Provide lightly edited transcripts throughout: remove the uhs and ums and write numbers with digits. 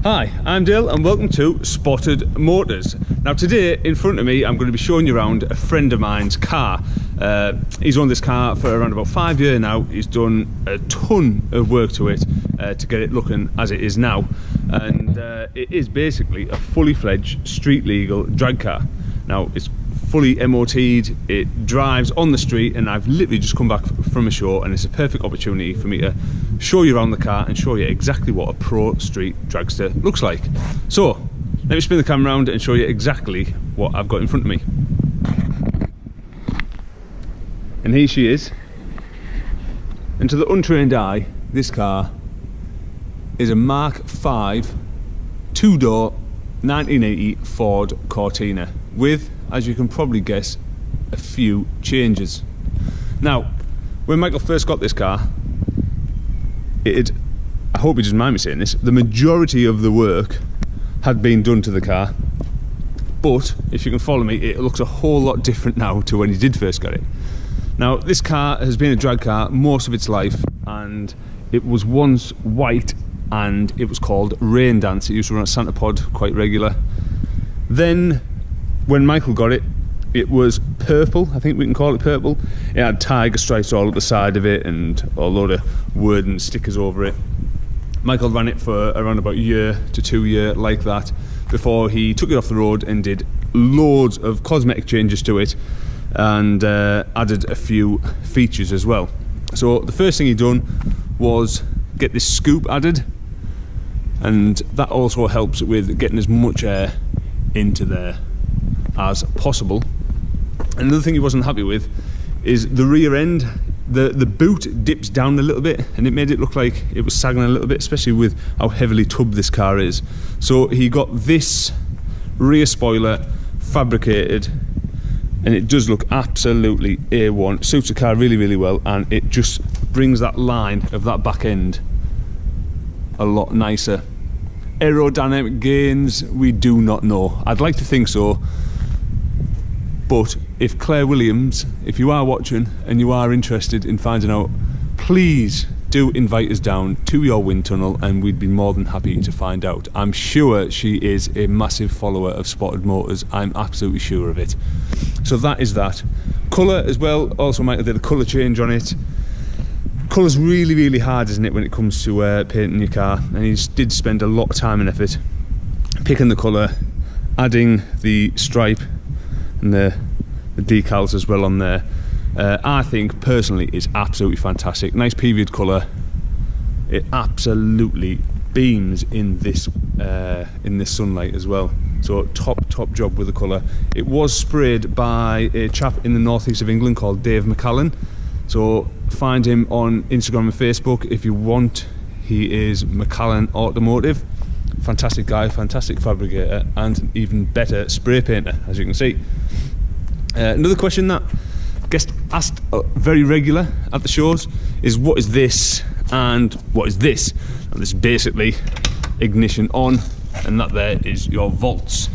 Hi, I'm Dale and welcome to Spotted Motors. Now today in front of me I'm going to be showing you around a friend of mine's car. He's owned this car for around about 5 years now. He's done a ton of work to it to get it looking as it is now, and it is basically a fully fledged street legal drag car. Now it's fully MOT'd, it drives on the street, and I've literally just come back from a show and it's a perfect opportunity for me to show you around the car and show you exactly what a pro street dragster looks like. So let me spin the camera around and show you exactly what I've got in front of me. And here she is. And to the untrained eye, this car is a Mark V 2-door 1980 Ford Cortina with, as you can probably guess, a few changes. Now, when Michael first got this car, I hope he doesn't mind me saying this, the majority of the work had been done to the car, but if you can follow me, it looks a whole lot different now to when he did first get it. Now, this car has been a drag car most of its life, and it was once white and it was called Rain Dance. It used to run at Santa Pod quite regular. Then when Michael got it, it was purple. I think we can call it purple. It had tiger stripes all up the side of it and a load of word and stickers over it. Michael ran it for around about a year to 2 years like that before he took it off the road and did loads of cosmetic changes to it and added a few features as well. So the first thing he done was get this scoop added, and that also helps with getting as much air into there as possible. Another thing he wasn't happy with is the rear end. The boot dips down a little bit and it made it look like it was sagging a little bit, especially with how heavily tubbed this car is. So he got this rear spoiler fabricated, and it does look absolutely A1. Suits the car really, really well, and it just brings that line of that back end a lot nicer. Aerodynamic gains, we do not know. I'd like to think so, but if Claire Williams, if you are watching and you are interested in finding out, please do invite us down to your wind tunnel and we'd be more than happy to find out. I'm sure she is a massive follower of Spotted Motors. I'm absolutely sure of it. So that is that. Colour as well, also Michael did a colour change on it. Colour's really, really hard, isn't it, when it comes to painting your car, and he did spend a lot of time and effort picking the colour, adding the stripe and the decals as well on there. I think personally it's absolutely fantastic. Nice PV'd colour. It absolutely beams in this sunlight as well. So top job with the colour. It was sprayed by a chap in the northeast of England called Dave McCallan. So find him on Instagram and Facebook if you want. He is McCallan Automotive. Fantastic guy, fantastic fabricator, and even better spray painter, as you can see. Another question that gets asked very regular at the shows is, what is this and what is this? And this is basically ignition on, and that there is your volts.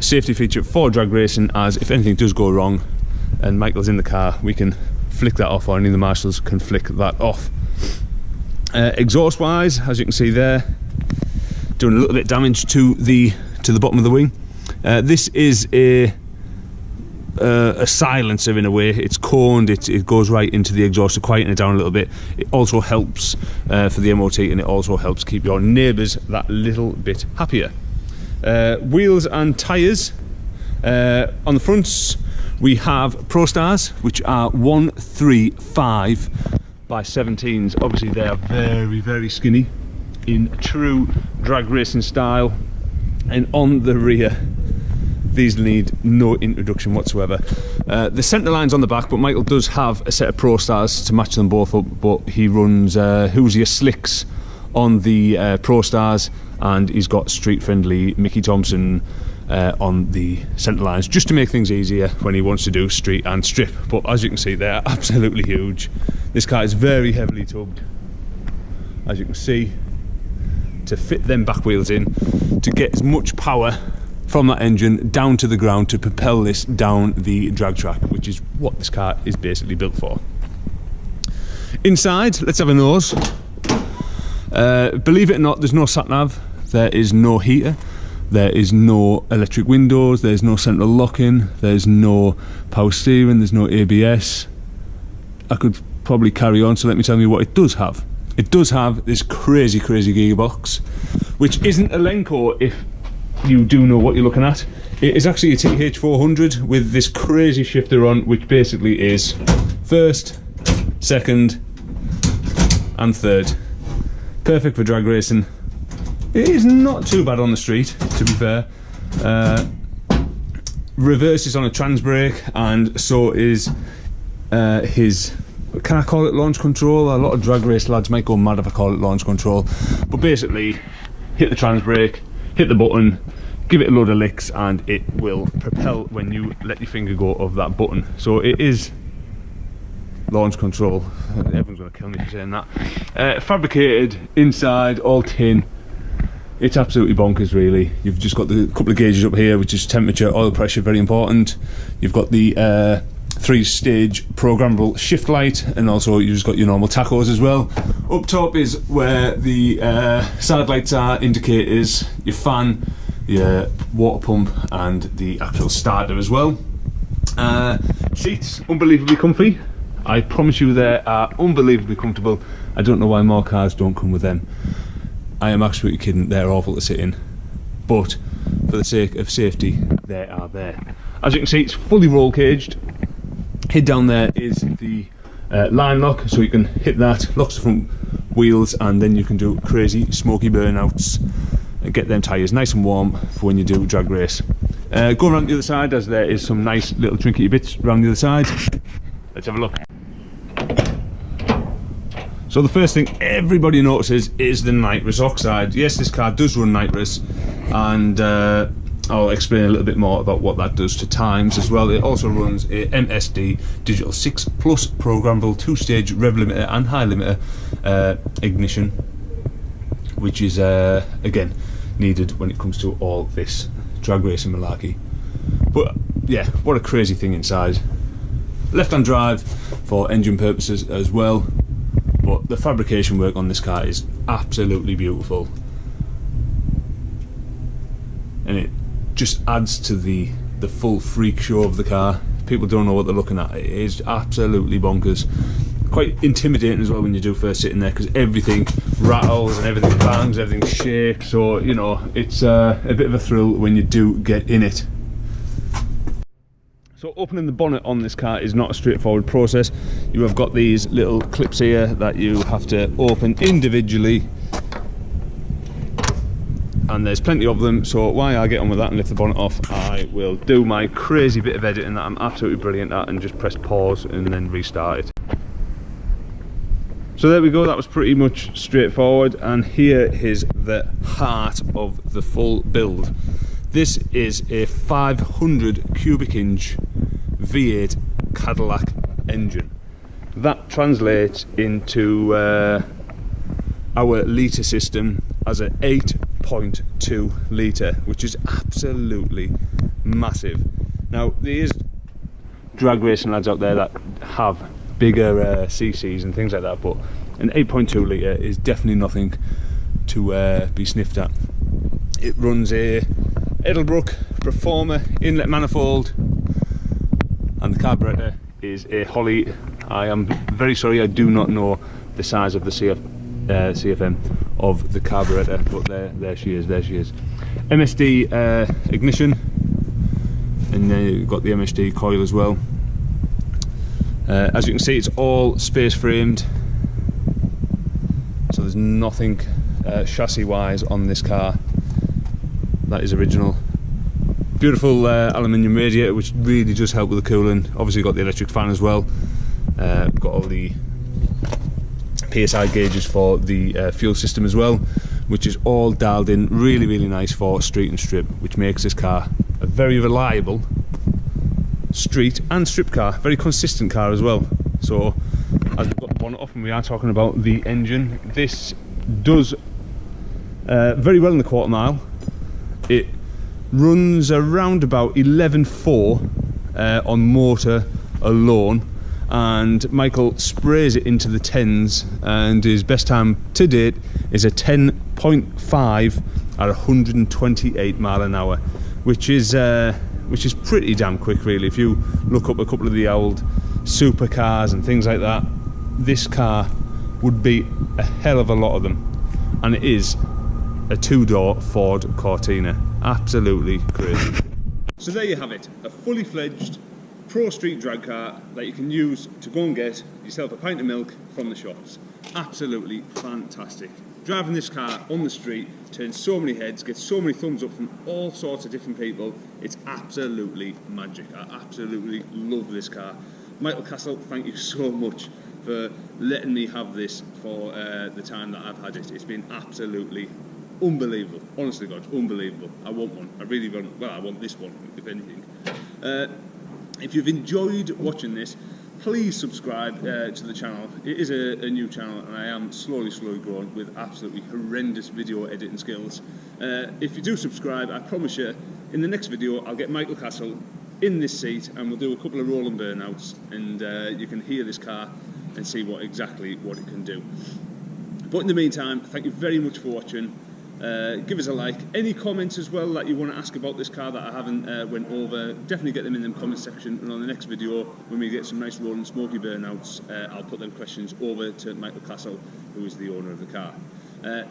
Safety feature for drag racing, as if anything does go wrong and Michael's in the car, we can flick that off, or any of the marshals can flick that off. Exhaust wise, as you can see there, doing a little bit of damage to the bottom of the wing. This is a silencer in a way. It's coned, it goes right into the exhaust to quieten it down a little bit. It also helps for the MOT, and it also helps keep your neighbours that little bit happier. Wheels and tyres. On the fronts we have Pro Stars, which are 135 by 17s. Obviously they are very, very skinny in true drag racing style, and on the rear these need no introduction whatsoever. The centre line's on the back, but Michael does have a set of Pro Stars to match them both up, but he runs Hoosier slicks on the Pro Stars, and he's got street friendly Mickey Thompson on the centre lines, just to make things easier when he wants to do street and strip. But as you can see, they're absolutely huge. This car is very heavily tubbed, as you can see, to fit them back wheels in, to get as much power from that engine down to the ground to propel this down the drag track, which is what this car is basically built for. Inside, let's have a nose. Believe it or not, there's no sat nav. There is no heater, there is no electric windows, there's no central locking, there's no power steering, there's no ABS. I could probably carry on, so let me tell you what it does have. It does have this crazy gearbox, which isn't a Lenco if you do know what you're looking at. It is actually a TH400 with this crazy shifter on, which basically is first, second and third. Perfect for drag racing. It is not too bad on the street, to be fair. Reverse is on a trans brake, and so is his, can I call it launch control? A lot of drag race lads might go mad if I call it launch control, but basically hit the trans brake, hit the button, give it a load of licks, and it will propel when you let your finger go of that button. So it is launch control. Everyone's going to kill me for saying that. Fabricated inside, all tin. It's absolutely bonkers, really. You've just got the couple of gauges up here, which is temperature, oil pressure, very important. You've got the 3-stage programmable shift light, and also you've just got your normal tachos as well. Up top is where the side lights are, indicators, your fan, your water pump, and the actual starter as well. Seats, unbelievably comfy. I promise you they are unbelievably comfortable. I don't know why more cars don't come with them. I am absolutely kidding, they're awful to sit in, but for the sake of safety, they are there. As you can see, it's fully roll caged. Hid down there is the line lock, so you can hit that, locks the front wheels, and then you can do crazy smoky burnouts and get them tyres nice and warm for when you do drag race. Go around the other side, as there is some nice little trinkety bits around the other side. Let's have a look. So the first thing everybody notices is the nitrous oxide. Yes, this car does run nitrous, and I'll explain a little bit more about what that does to times as well. It also runs a MSD Digital 6 Plus programmable 2-stage rev limiter and high limiter ignition, which is again needed when it comes to all this drag racing malarkey. But yeah, what a crazy thing inside. Left-hand drive for engine purposes as well. But the fabrication work on this car is absolutely beautiful, and it just adds to the full freak show of the car. People don't know what they're looking at. It is absolutely bonkers. Quite intimidating as well when you do first sit in there, because everything rattles and everything bangs, everything shakes. So you know, it's a bit of a thrill when you do get in it. So opening the bonnet on this car is not a straightforward process. You have got these little clips here that you have to open individually, and there's plenty of them. So while I get on with that and lift the bonnet off, I will do my crazy bit of editing that I'm absolutely brilliant at, and just press pause and then restart it. So there we go, that was pretty much straightforward, and here is the heart of the full build. This is a 500 cubic inch V8 Cadillac engine. That translates into our litre system as an 8.2 litre, which is absolutely massive. Now there is drag racing lads out there that have bigger CCs and things like that, but an 8.2 litre is definitely nothing to be sniffed at. It runs a Edelbrook Performer inlet manifold, and the carburetor is a Holly. I am very sorry, I do not know the size of the CFM of the carburetor, but there she is, MSD ignition, and then you've got the MSD coil as well. As you can see, it's all space framed, so there's nothing chassis wise on this car that is original. Beautiful aluminium radiator, which really does help with the cooling. Obviously got the electric fan as well. Got all the PSI gauges for the fuel system as well, which is all dialed in really nice for street and strip, which makes this car a very reliable street and strip car, very consistent car as well. So as we've got the bonnet off and we are talking about the engine, this does very well in the quarter mile. It runs around about 11.4 on motor alone, and Michael sprays it into the 10s, and his best time to date is a 10.9 0.5 at 128 mile an hour, which is pretty damn quick, really. If you look up a couple of the old supercars and things like that, this car would beat a hell of a lot of them, and it is a two-door Ford Cortina. Absolutely crazy. So there you have it, a fully fledged pro street drag car that you can use to go and get yourself a pint of milk from the shops. Absolutely fantastic. Driving this car on the street turns so many heads, gets so many thumbs up from all sorts of different people. It's absolutely magic. I absolutely love this car. Michael Castle, thank you so much for letting me have this for the time that I've had it. It's been absolutely unbelievable. Honestly, God, unbelievable. I want one. I really want. Well, I want this one, if anything. If you've enjoyed watching this, please subscribe to the channel. It is a new channel, and I am slowly growing with absolutely horrendous video editing skills. If you do subscribe, I promise you, in the next video, I'll get Michael Castle in this seat, and we'll do a couple of rolling burnouts, and you can hear this car and see exactly what it can do. But in the meantime, thank you very much for watching. Give us a like. Any comments as well that you want to ask about this car that I haven't went over, definitely get them in the comment section, and on the next video, when we get some nice rolling smoky burnouts, I'll put them questions over to Michael Castle, who is the owner of the car.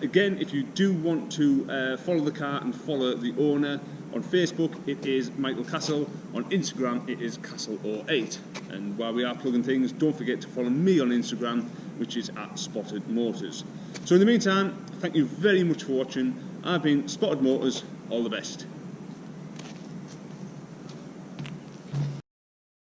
Again, if you do want to follow the car and follow the owner, on Facebook it is Michael Castle, on Instagram it is Castle08, and while we are plugging things, don't forget to follow me on Instagram, which is at Spottedmotors. So in the meantime, thank you very much for watching. I've been Spotted Motors. All the best.